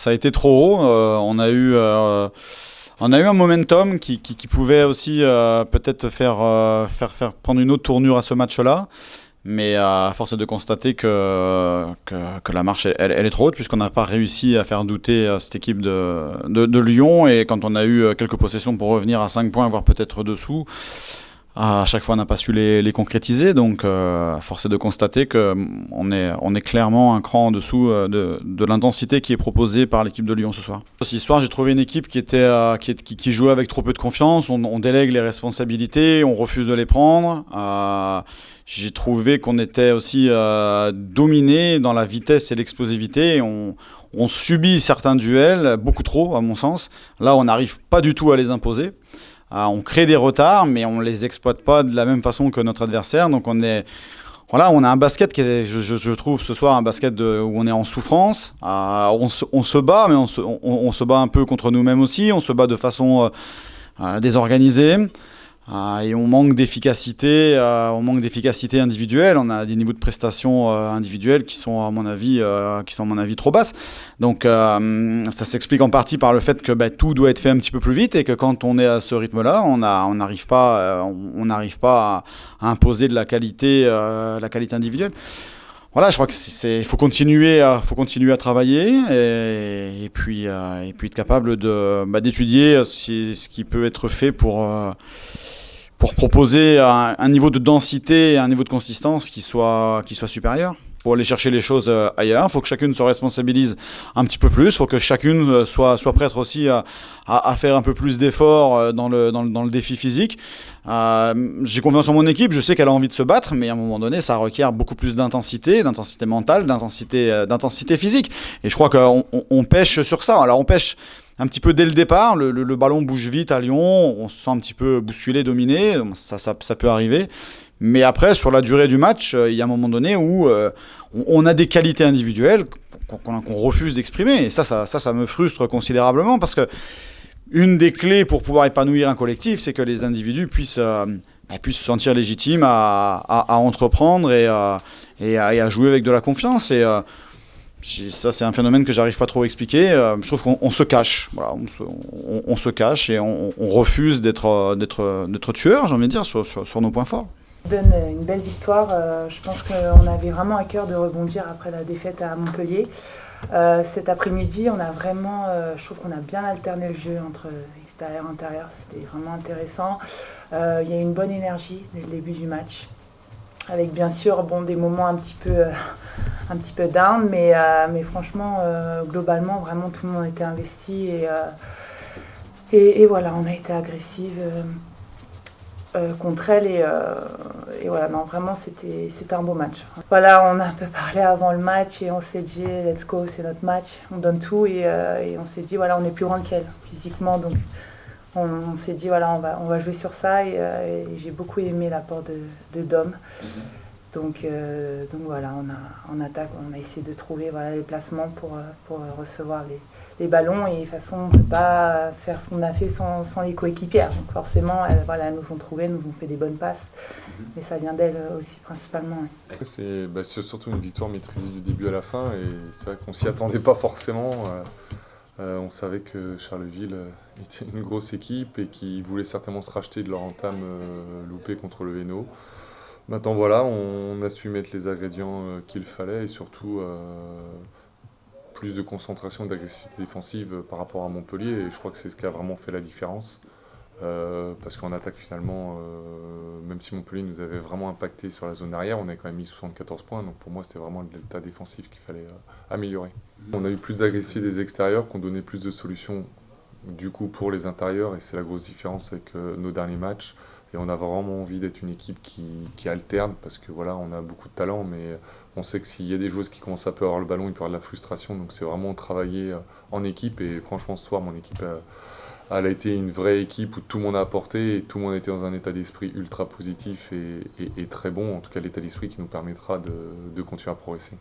ça a été trop haut. On a eu un momentum qui pouvait aussi peut-être faire prendre une autre tournure à ce match-là. Mais à force est de constater que la marche elle est trop haute puisqu'on n'a pas réussi à faire douter cette équipe de Lyon. Et quand on a eu quelques possessions pour revenir à 5 points, voire peut-être dessous, à chaque fois on n'a pas su les concrétiser. Donc à force est de constater qu'on est clairement un cran en dessous de l'intensité qui est proposée par l'équipe de Lyon ce soir. Ce soir j'ai trouvé une équipe qui jouait avec trop peu de confiance. On délègue les responsabilités, on refuse de les prendre. J'ai trouvé qu'on était aussi dominé dans la vitesse et l'explosivité. On subit certains duels, beaucoup trop à mon sens. Là, on n'arrive pas du tout à les imposer. On crée des retards, mais on ne les exploite pas de la même façon que notre adversaire. Donc on a un basket qui est, je trouve ce soir, un basket où on est en souffrance. On se bat, mais on se bat un peu contre nous-mêmes aussi. On se bat de façon désorganisée. Et on manque d'efficacité individuelle. On a des niveaux de prestations individuelles qui sont à mon avis trop basses. Donc ça s'explique en partie par le fait que tout doit être fait un petit peu plus vite et que quand on est à ce rythme-là, on n'arrive pas à imposer de la qualité individuelle. Voilà, je crois qu'il faut continuer à travailler et puis être capable d'étudier ce qui peut être fait pour proposer un niveau de densité et un niveau de consistance qui soit supérieur. Pour aller chercher les choses ailleurs, il faut que chacune se responsabilise un petit peu plus, il faut que chacune soit prête aussi à faire un peu plus d'efforts dans le défi physique. J'ai confiance en mon équipe, je sais qu'elle a envie de se battre, mais à un moment donné, ça requiert beaucoup plus d'intensité mentale, d'intensité physique. Et je crois qu'on pêche sur ça. Alors on pêche un petit peu dès le départ, le ballon bouge vite à Lyon, on se sent un petit peu bousculé, dominé, ça peut arriver. Mais après, sur la durée du match, il y a un moment donné où on a des qualités individuelles qu'on refuse d'exprimer. Et ça me frustre considérablement parce que une des clés pour pouvoir épanouir un collectif, c'est que les individus puissent se sentir légitimes à entreprendre et à jouer avec de la confiance. Et ça, c'est un phénomène que j'arrive pas trop à expliquer. Je trouve qu'on se cache. Voilà, on se cache et on refuse d'être tueur, j'ai envie de dire, sur nos points forts. Une belle victoire. Je pense qu'on avait vraiment à cœur de rebondir après la défaite à Montpellier. Cet après-midi, je trouve qu'on a bien alterné le jeu entre extérieur et intérieur. C'était vraiment intéressant. Il y a eu une bonne énergie dès le début du match, avec bien sûr des moments un petit peu down, mais franchement, globalement, vraiment tout le monde était investi et voilà, on a été agressive contre elle et voilà, non, vraiment c'était un beau match. Voilà, on a un peu parlé avant le match et on s'est dit let's go, c'est notre match, on donne tout et on s'est dit voilà, on est plus grande qu'elle physiquement, donc on s'est dit voilà, on va jouer sur ça et j'ai beaucoup aimé l'apport de Dom. Donc voilà, on attaque, on a essayé de trouver les placements pour recevoir les ballons et de toute façon on ne peut pas faire ce qu'on a fait sans les coéquipières. Donc forcément, elles nous ont trouvé, nous ont fait des bonnes passes, mais ça vient d'elles aussi principalement. Ouais. C'est surtout une victoire maîtrisée du début à la fin et c'est vrai qu'on s'y attendait pas forcément. On savait que Charleville était une grosse équipe et qui voulait certainement se racheter de leur entame loupée contre le Hainaut. Maintenant voilà, on a su mettre les ingrédients qu'il fallait et surtout plus de concentration et d'agressivité défensive par rapport à Montpellier et je crois que c'est ce qui a vraiment fait la différence parce qu'en attaque finalement, même si Montpellier nous avait vraiment impacté sur la zone arrière, on a quand même mis 74 points, donc pour moi c'était vraiment le delta défensif qu'il fallait améliorer. On a eu plus d'agressivité des extérieurs qui ont donné plus de solutions du coup pour les intérieurs et c'est la grosse différence avec nos derniers matchs et on a vraiment envie d'être une équipe qui alterne parce que voilà, on a beaucoup de talent mais on sait que s'il y a des joueuses qui commencent à peu avoir le ballon, il peut y avoir de la frustration, donc c'est vraiment travailler en équipe et franchement ce soir mon équipe elle a été une vraie équipe où tout le monde a apporté et tout le monde était dans un état d'esprit ultra positif et très bon, en tout cas l'état d'esprit qui nous permettra de continuer à progresser.